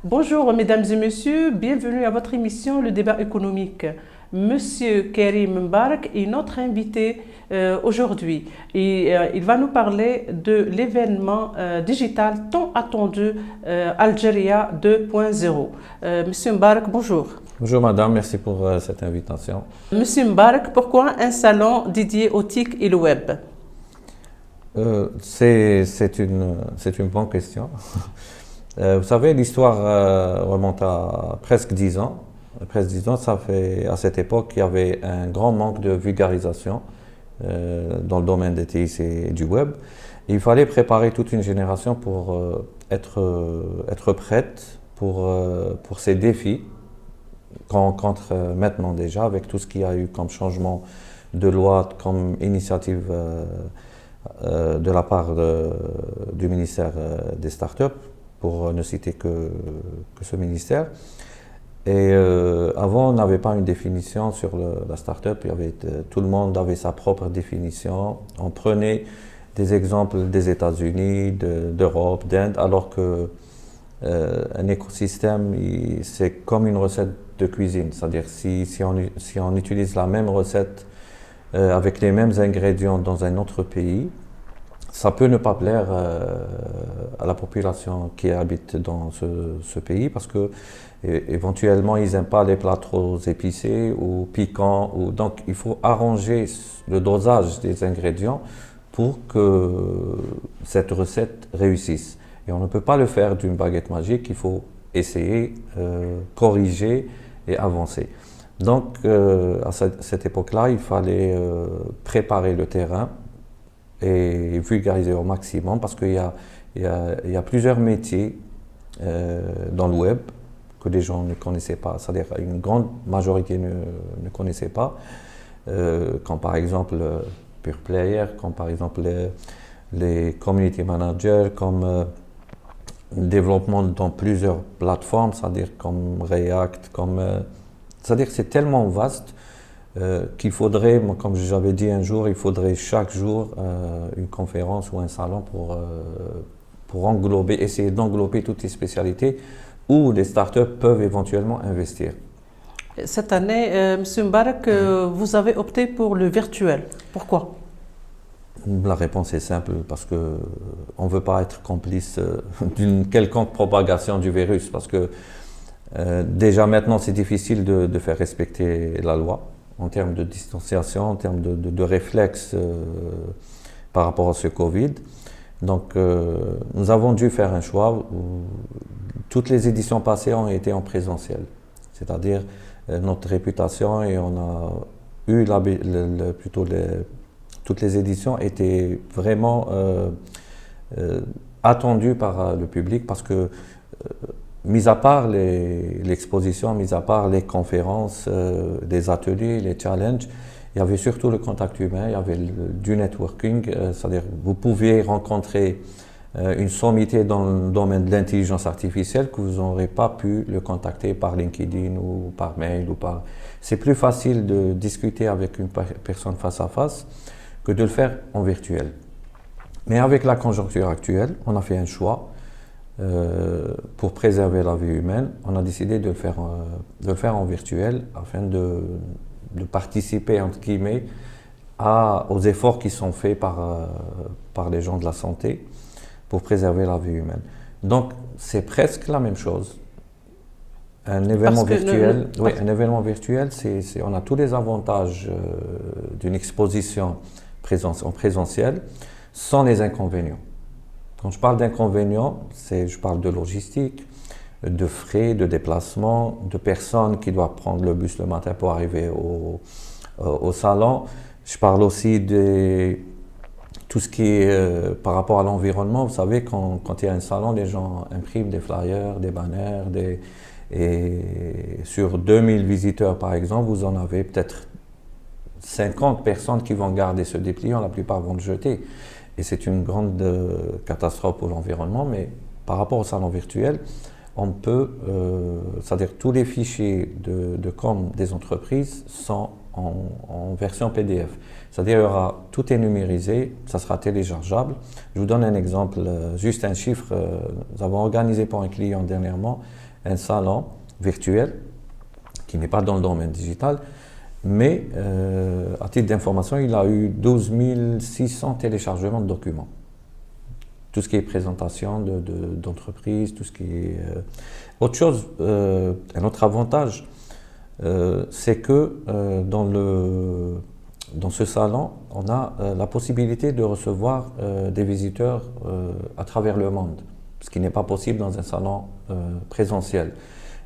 Bonjour mesdames et messieurs, bienvenue à votre émission Le Débat économique. Monsieur Karim Mbarak est notre invité aujourd'hui et il va nous parler de l'événement digital tant attendu Algérie 2.0. Monsieur Mbarak, bonjour. Bonjour madame, merci pour cette invitation. Monsieur Mbarak, pourquoi un salon dédié au TIC et le web? C'est une bonne question. Vous savez, l'histoire remonte à presque 10 ans. Presque 10 ans, ça fait, à cette époque, il y avait un grand manque de vulgarisation dans le domaine des TIC et du web. Et il fallait préparer toute une génération pour être prête pour ces défis qu'on rencontre maintenant déjà, avec tout ce qu'il y a eu comme changement de loi, comme initiative de la part du ministère des startups, pour ne citer que ce ministère. Et avant, on n'avait pas une définition sur la start-up. Tout le monde avait sa propre définition. On prenait des exemples des États-Unis, d'Europe, d'Inde, alors que un écosystème, c'est comme une recette de cuisine. C'est-à-dire si on utilise la même recette avec les mêmes ingrédients dans un autre pays, ça peut ne pas plaire à la population qui habite dans ce pays parce que éventuellement ils n'aiment pas les plats trop épicés ou piquants. Donc il faut arranger le dosage des ingrédients pour que cette recette réussisse. Et on ne peut pas le faire d'une baguette magique, il faut essayer, corriger et avancer. Donc à cette époque-là, il fallait préparer le terrain et vulgariser au maximum parce qu'il y a plusieurs métiers dans le web que les gens ne connaissaient pas, c'est-à-dire une grande majorité ne connaissait pas, comme par exemple Pure Player, comme par exemple les community managers, comme le développement dans plusieurs plateformes, c'est-à-dire comme React, c'est-à-dire que c'est tellement vaste qu'il faudrait, comme j'avais dit un jour, il faudrait chaque jour une conférence ou un salon pour essayer d'englober toutes les spécialités où les startups peuvent éventuellement investir. Cette année, M. Mbarak, vous avez opté pour le virtuel. Pourquoi? La réponse est simple, parce qu'on ne veut pas être complice d'une quelconque propagation du virus, parce que déjà maintenant c'est difficile de faire respecter la loi en termes de distanciation, en termes de réflexes par rapport à ce Covid. Donc nous avons dû faire un choix où toutes les éditions passées ont été en présentiel. C'est-à-dire notre réputation, et on a eu toutes les éditions étaient vraiment attendues par le public parce que mis à part l'exposition, mis à part les conférences, les ateliers, les challenges, il y avait surtout le contact humain, il y avait du networking, c'est-à-dire vous pouviez rencontrer une sommité dans le domaine de l'intelligence artificielle que vous n'aurez pas pu le contacter par LinkedIn ou par mail. C'est plus facile de discuter avec une personne face à face que de le faire en virtuel. Mais avec la conjoncture actuelle, on a fait un choix. Pour préserver la vie humaine, on a décidé de le faire en virtuel afin de participer, entre guillemets, aux efforts qui sont faits par les gens de la santé pour préserver la vie humaine. Donc, c'est presque la même chose. Un événement virtuel, un événement virtuel, on a tous les avantages d'une exposition en présentiel sans les inconvénients. Quand je parle d'inconvénients, je parle de logistique, de frais, de déplacement, de personnes qui doivent prendre le bus le matin pour arriver au salon. Je parle aussi de tout ce qui est par rapport à l'environnement. Vous savez, quand il y a un salon, les gens impriment des flyers, des banners, et sur 2000 visiteurs par exemple, vous en avez peut-être 50 personnes qui vont garder ce dépliant, la plupart vont le jeter. Et c'est une grande catastrophe pour l'environnement, mais par rapport au salon virtuel, on peut, c'est-à-dire tous les fichiers de com des entreprises sont en version PDF. C'est-à-dire il y aura, tout est numérisé, ça sera téléchargeable. Je vous donne un exemple, juste un chiffre. Nous avons organisé pour un client dernièrement un salon virtuel qui n'est pas dans le domaine digital, mais à titre d'information, il a eu 12 600 téléchargements de documents. Tout ce qui est présentation d'entreprise, tout ce qui est… Autre chose, un autre avantage, c'est que dans ce salon, on a la possibilité de recevoir des visiteurs à travers le monde, ce qui n'est pas possible dans un salon présentiel.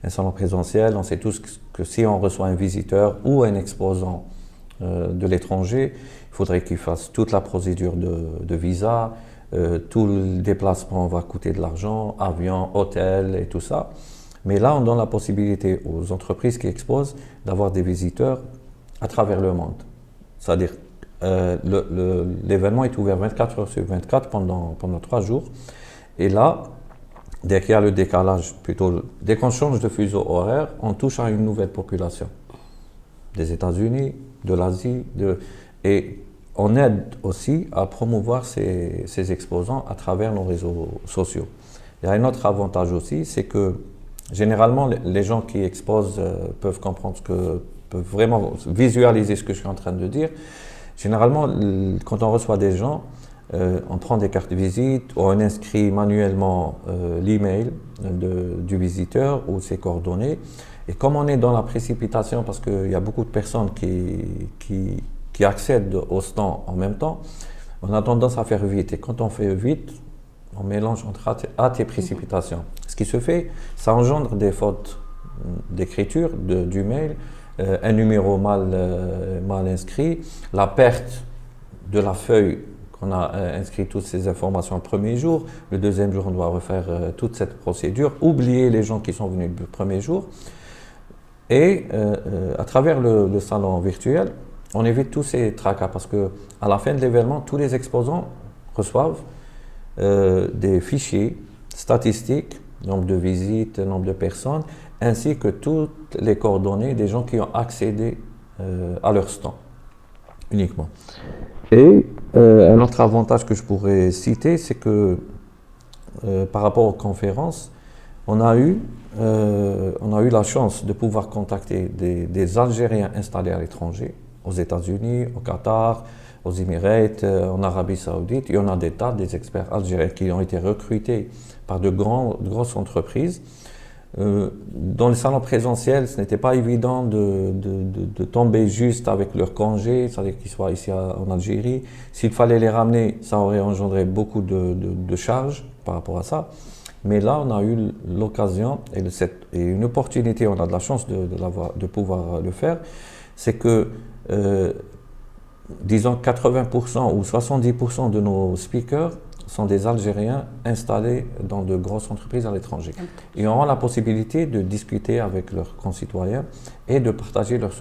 Un salon présentiel, on sait tous que si on reçoit un visiteur ou un exposant de l'étranger, il faudrait qu'il fasse toute la procédure de visa, tout le déplacement va coûter de l'argent, avion, hôtel et tout ça. Mais là, on donne la possibilité aux entreprises qui exposent d'avoir des visiteurs à travers le monde. C'est-à-dire, l'événement est ouvert 24 heures sur 24 pendant 3 jours. Et là, dès qu'il y a le décalage, plutôt, dès qu'on change de fuseau horaire, on touche à une nouvelle population. Des États-Unis, de l'Asie, et on aide aussi à promouvoir ces exposants à travers nos réseaux sociaux. Il y a un autre avantage aussi, c'est que généralement, les gens qui exposent peuvent comprendre peuvent vraiment visualiser ce que je suis en train de dire. Généralement, quand on reçoit des gens, on prend des cartes de visite ou on inscrit manuellement l'email du visiteur ou ses coordonnées. Et comme on est dans la précipitation, parce qu'il y a beaucoup de personnes qui accèdent au stand en même temps, on a tendance à faire vite. Et quand on fait vite, on mélange entre hâte et précipitation. Ce qui se fait, ça engendre des fautes d'écriture du mail, un numéro mal inscrit, la perte de la feuille qu'on a inscrit toutes ces informations le premier jour. Le deuxième jour, on doit refaire toute cette procédure, oublier les gens qui sont venus le premier jour. Et à travers le salon virtuel, on évite tous ces tracas parce qu'à la fin de l'événement, tous les exposants reçoivent des fichiers statistiques, nombre de visites, nombre de personnes, ainsi que toutes les coordonnées des gens qui ont accédé à leur stand uniquement. Et un autre avantage que je pourrais citer, c'est que par rapport aux conférences, on a eu la chance de pouvoir contacter des Algériens installés à l'étranger, aux États-Unis, au Qatar, aux Émirats, en Arabie Saoudite. Il y en a des experts algériens qui ont été recrutés par de grosses entreprises. Dans les salons présentiels, ce n'était pas évident de tomber juste avec leur congé, c'est-à-dire qu'ils soient ici en Algérie. S'il fallait les ramener, ça aurait engendré beaucoup de charges par rapport à ça. Mais là, on a eu l'occasion et une opportunité, on a de la chance de pouvoir le faire, c'est que, disons, 80% ou 70% de nos speakers sont des Algériens installés dans de grosses entreprises à l'étranger. Ils auront la possibilité de discuter avec leurs concitoyens et de partager leur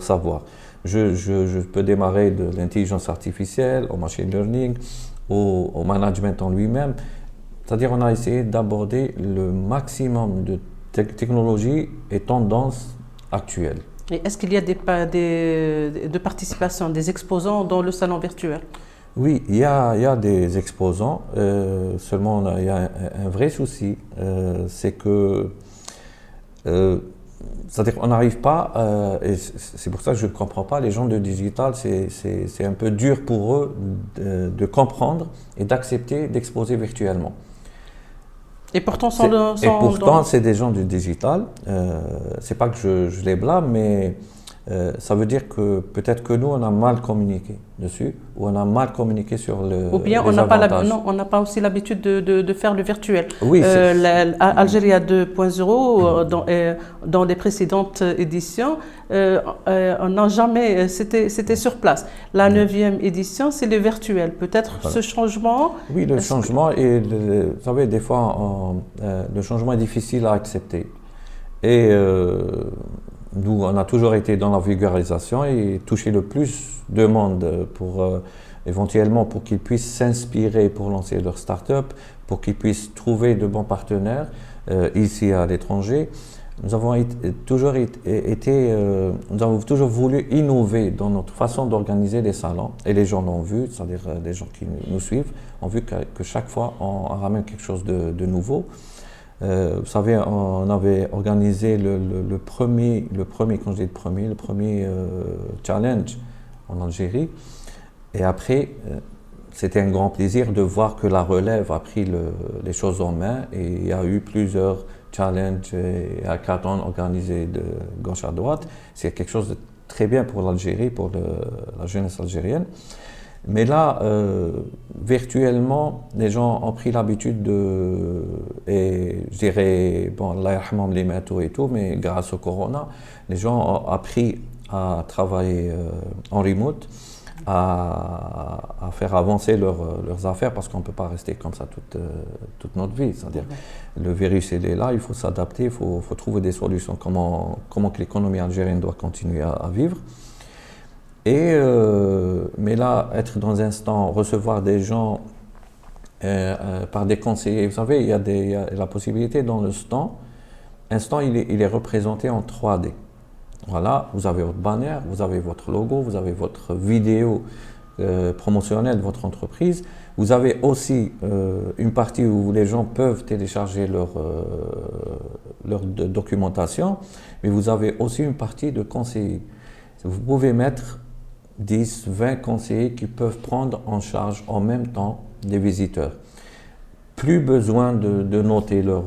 savoir. Je peux démarrer de l'intelligence artificielle, au machine learning, au management en lui-même. C'est-à-dire qu'on a essayé d'aborder le maximum de technologies et tendances actuelles. Et est-ce qu'il y a de participation des exposants dans le salon virtuel? Oui, il y a des exposants, seulement il y a un vrai souci, c'est que, c'est-à-dire qu'on n'arrive pas, et c'est pour ça que je ne comprends pas, les gens de digital, c'est un peu dur pour eux de comprendre et d'accepter d'exposer virtuellement. Et pourtant, c'est des gens du digital, c'est pas que je les blâme, mais ça veut dire que peut-être que nous, on a mal communiqué dessus, ou on a mal communiqué sur ou bien les avantages. on n'a pas aussi l'habitude de faire le virtuel. Oui, Algérie 2.0, dans les précédentes éditions, on n'a jamais, c'était sur place. La 9e édition, c'est le virtuel. Peut-être ce changement… Oui, le changement, vous savez, des fois, le changement est difficile à accepter. Et nous, on a toujours été dans la vulgarisation et toucher le plus de monde pour éventuellement pour qu'ils puissent s'inspirer pour lancer leur start-up, pour qu'ils puissent trouver de bons partenaires ici à l'étranger. Nous avons nous avons toujours voulu innover dans notre façon d'organiser les salons et les gens l'ont vu, c'est-à-dire les gens qui nous suivent ont vu que chaque fois on ramène quelque chose de nouveau. Vous savez, on avait organisé le premier challenge en Algérie. Et après, c'était un grand plaisir de voir que la relève a pris les choses en main et il y a eu plusieurs challenges et hackathons organisés de gauche à droite. C'est quelque chose de très bien pour l'Algérie, pour la jeunesse algérienne. Mais là, virtuellement, les gens ont pris l'habitude et je dirais, bon, Allah yarhamhom les métaux et tout, mais grâce au corona, les gens ont appris à travailler en remote, à faire avancer leurs affaires parce qu'on ne peut pas rester comme ça toute notre vie. C'est-à-dire, le virus, il est là, il faut s'adapter, il faut trouver des solutions, comment que l'économie algérienne doit continuer à vivre. Mais là, être dans un stand, recevoir des gens par des conseillers, vous savez, il y a la possibilité dans le stand, un stand il est représenté en 3D. Voilà, vous avez votre bannière, vous avez votre logo, vous avez votre vidéo promotionnelle de votre entreprise. Vous avez aussi une partie où les gens peuvent télécharger leur documentation, mais vous avez aussi une partie de conseillers. Vous pouvez mettre 10, 20 conseillers qui peuvent prendre en charge en même temps les visiteurs. Plus besoin de noter leurs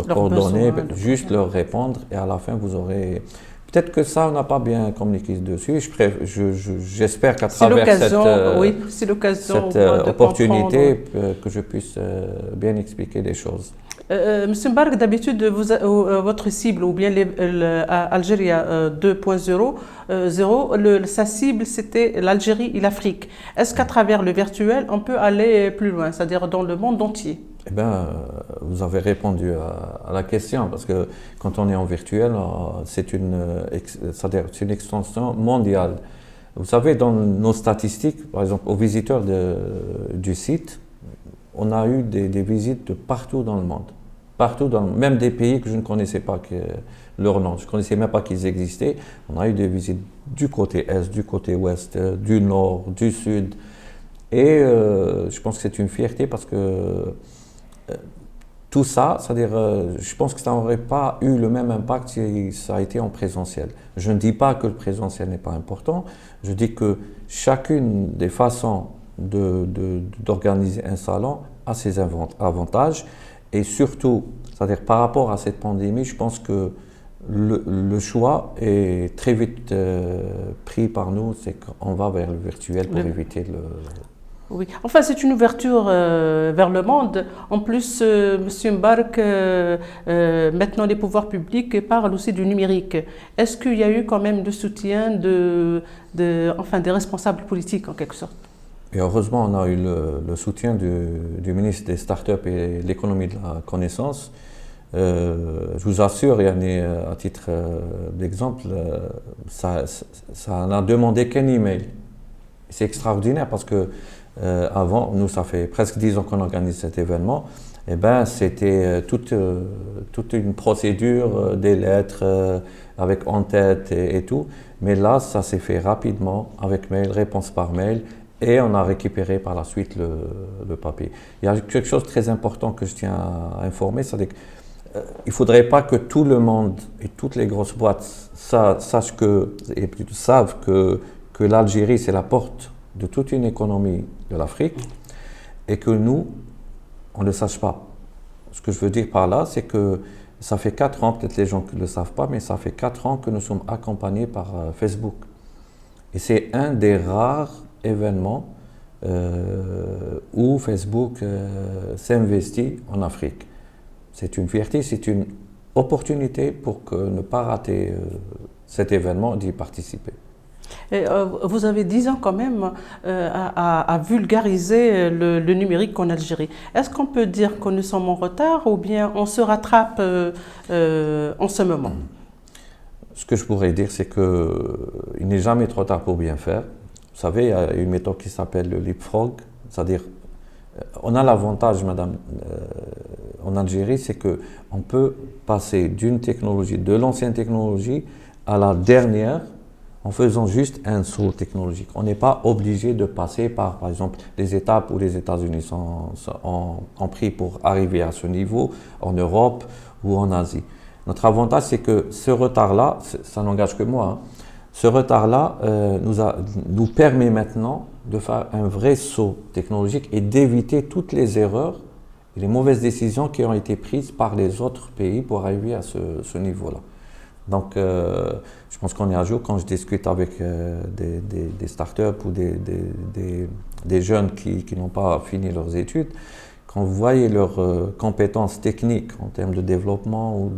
coordonnées, juste leur répondre et à la fin vous aurez... Peut-être que ça, on n'a pas bien communiqué dessus. J'espère qu'à travers cette opportunité, que je puisse bien expliquer les choses. Monsieur Mbark, d'habitude, votre cible, ou bien Algérie 2.0, sa cible, c'était l'Algérie et l'Afrique. Est-ce qu'à travers le virtuel, on peut aller plus loin, c'est-à-dire dans le monde entier? Eh bien, vous avez répondu à la question, parce que quand on est en virtuel, c'est une extension mondiale. Vous savez, dans nos statistiques, par exemple, aux visiteurs du site, on a eu des visites de partout dans le monde. Même des pays que je ne connaissais pas leur nom, je ne connaissais même pas qu'ils existaient. On a eu des visites du côté Est, du côté Ouest, du Nord, du Sud. Et je pense que c'est une fierté parce que tout ça, c'est-à-dire, je pense que ça n'aurait pas eu le même impact si ça a été en présentiel. Je ne dis pas que le présentiel n'est pas important, je dis que chacune des façons d'organiser un salon a ses avantages et surtout, c'est-à-dire par rapport à cette pandémie, je pense que le choix est très vite pris par nous, c'est qu'on va vers le virtuel pour éviter le... Oui, enfin c'est une ouverture vers le monde. En plus, Monsieur Mbark, maintenant les pouvoirs publics parlent aussi du numérique. Est-ce qu'il y a eu quand même le soutien des responsables politiques en quelque sorte? Et heureusement, on a eu le soutien du ministre des Startups et de l'économie de la connaissance. Je vous assure, Yanné, à titre d'exemple, ça n'a demandé qu'un email. C'est extraordinaire parce que avant, nous, ça fait presque 10 ans qu'on organise cet événement. Eh ben, c'était toute une procédure, des lettres avec en tête et tout. Mais là, ça s'est fait rapidement avec mail, réponse par mail. Et on a récupéré par la suite le papier. Il y a quelque chose de très important que je tiens à informer, c'est qu'il ne faudrait pas que tout le monde et toutes les grosses boîtes savent que l'Algérie, c'est la porte de toute une économie de l'Afrique et que nous, on ne le sache pas. Ce que je veux dire par là, c'est que ça fait 4 ans, peut-être les gens ne le savent pas, mais ça fait 4 ans que nous sommes accompagnés par Facebook. Et c'est un des rares événements où Facebook s'investit en Afrique. C'est une fierté, c'est une opportunité pour ne pas rater cet événement, d'y participer. Et, vous avez 10 ans quand même à vulgariser le numérique en Algérie. Est-ce qu'on peut dire que nous sommes en retard ou bien on se rattrape en ce moment? Ce que je pourrais dire, c'est qu'il n'est jamais trop tard pour bien faire. Vous savez, il y a une méthode qui s'appelle le leapfrog, c'est-à-dire, on a l'avantage, madame, en Algérie, c'est qu'on peut passer d'une technologie, de l'ancienne technologie, à la dernière, en faisant juste un saut technologique. On n'est pas obligé de passer par exemple, les étapes où les États-Unis ont pris pour arriver à ce niveau, en Europe ou en Asie. Notre avantage, c'est que ce retard-là, ça n'engage que moi, hein, ce retard-là nous permet maintenant de faire un vrai saut technologique et d'éviter toutes les erreurs et les mauvaises décisions qui ont été prises par les autres pays pour arriver à ce niveau-là. Donc, je pense qu'on est à jour quand je discute avec des startups ou des jeunes qui n'ont pas fini leurs études. Quand vous voyez leurs compétences techniques en termes de développement ou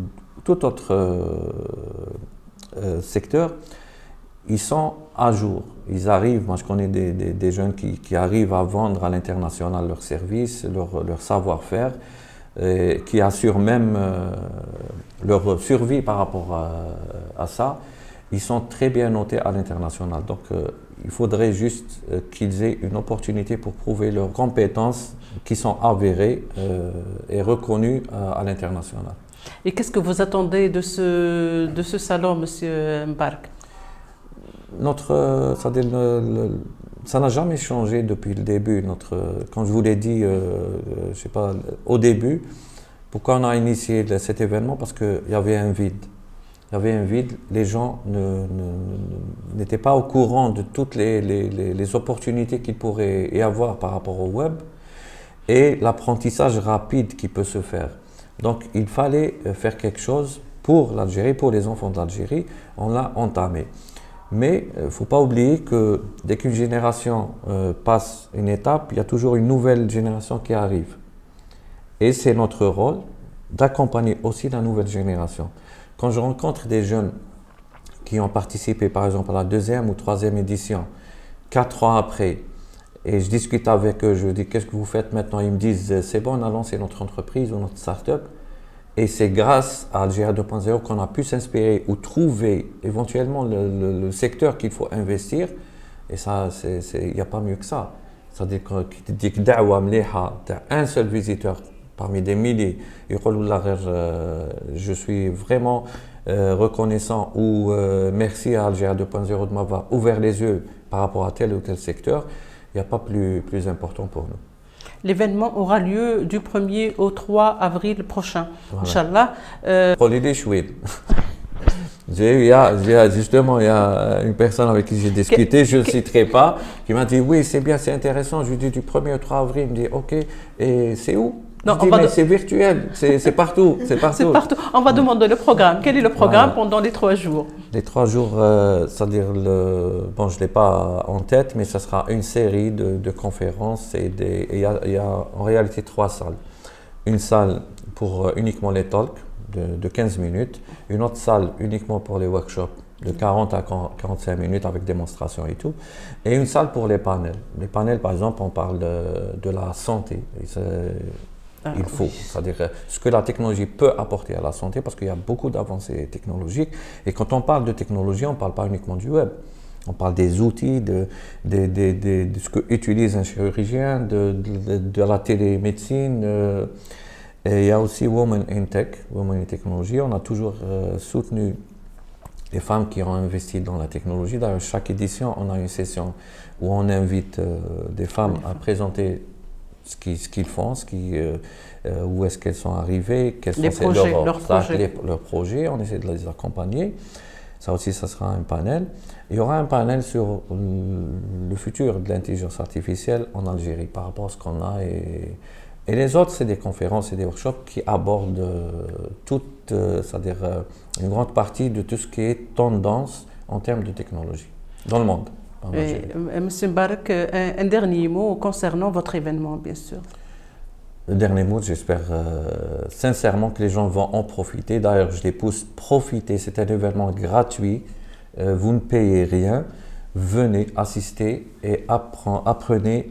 tout autre secteur, ils sont à jour. Ils arrivent, moi je connais des jeunes qui arrivent à vendre à l'international leurs services, leur savoir-faire, qui assurent même leur survie par rapport à ça. Ils sont très bien notés à l'international. Donc, il faudrait juste qu'ils aient une opportunité pour prouver leurs compétences qui sont avérées et reconnues à l'international. Et qu'est-ce que vous attendez de ce salon, Monsieur Mbark? Ça n'a jamais changé depuis le début. Quand je vous l'ai dit, je sais pas, au début, pourquoi on a initié cet événement? Parce qu'il y avait un vide. Il y avait un vide. Les gens n'étaient pas au courant de toutes les opportunités qu'il pourrait y avoir par rapport au web et l'apprentissage rapide qui peut se faire. Donc, il fallait faire quelque chose pour l'Algérie, pour les enfants d'Algérie. On l'a entamé. Mais il ne faut pas oublier que dès qu'une génération passe une étape, il y a toujours une nouvelle génération qui arrive. Et c'est notre rôle d'accompagner aussi la nouvelle génération. Quand je rencontre des jeunes qui ont participé par exemple à la 2e ou 3e édition, 4 ans après, et je discute avec eux, je dis qu'est-ce que vous faites maintenant? Ils me disent c'est bon, on a lancé notre entreprise ou notre start-up. Et c'est grâce à Algérie 2.0 qu'on a pu s'inspirer ou trouver éventuellement le secteur qu'il faut investir. Et ça, il n'y a pas mieux que ça. C'est-à-dire que tu dis que un seul visiteur parmi des milliers, je suis vraiment reconnaissant ou merci à Algérie 2.0 de m'avoir ouvert les yeux par rapport à tel ou tel secteur. Il n'y a pas plus important pour nous. L'événement aura lieu du 1er au 3 avril prochain, Inch'Allah. Justement, il y a une personne avec qui j'ai discuté, je ne citerai pas, qui m'a dit oui, c'est bien, c'est intéressant. Je lui dis du 1er au 3 avril, il me dit ok, et c'est où? Non, mais c'est virtuel, c'est partout. C'est partout. On va demander le programme. Quel est le programme pendant les 3 jours? Les 3 jours, c'est-à-dire, bon, je ne l'ai pas en tête, mais ce sera une série de conférences et il y a en réalité 3 salles. Une salle pour uniquement les talks de 15 minutes, une autre salle uniquement pour les workshops de 40 à 45 minutes avec démonstration et tout, et une salle pour les panels. Les panels, par exemple, on parle de la santé. Il faut, c'est-à-dire ce que la technologie peut apporter à la santé, parce qu'il y a beaucoup d'avancées technologiques. Et quand on parle de technologie, on ne parle pas uniquement du web. On parle des outils, de ce qu'utilise un chirurgien, de la télémédecine. Et il y a aussi Women in Tech, Women in Technology. On a toujours soutenu les femmes qui ont investi dans la technologie. D'ailleurs, chaque édition, on a une session où on invite des femmes à présenter ce qu'ils font, où est-ce qu'elles sont arrivées, quels sont leurs projets, on essaie de les accompagner. Ça aussi, ça sera un panel. Il y aura un panel sur le futur de l'intelligence artificielle en Algérie par rapport à ce qu'on a. Et les autres, c'est des conférences et des workshops qui abordent c'est-à-dire une grande partie de tout ce qui est tendance en termes de technologie dans le monde. Monsieur Mbark, un dernier mot concernant votre événement, bien sûr. Le dernier mot, j'espère sincèrement que les gens vont en profiter. D'ailleurs, je les pousse, profitez, c'est un événement gratuit, vous ne payez rien. Venez assister et apprenez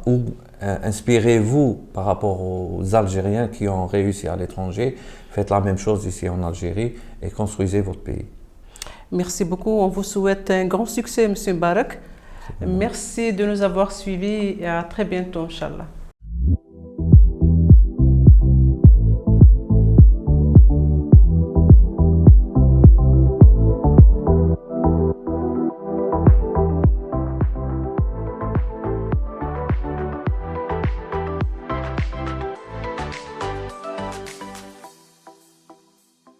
ou inspirez-vous par rapport aux Algériens qui ont réussi à l'étranger. Faites la même chose ici en Algérie et construisez votre pays. Merci beaucoup. On vous souhaite un grand succès, Monsieur Mbarak. Merci de nous avoir suivis et à très bientôt, Inch'Allah.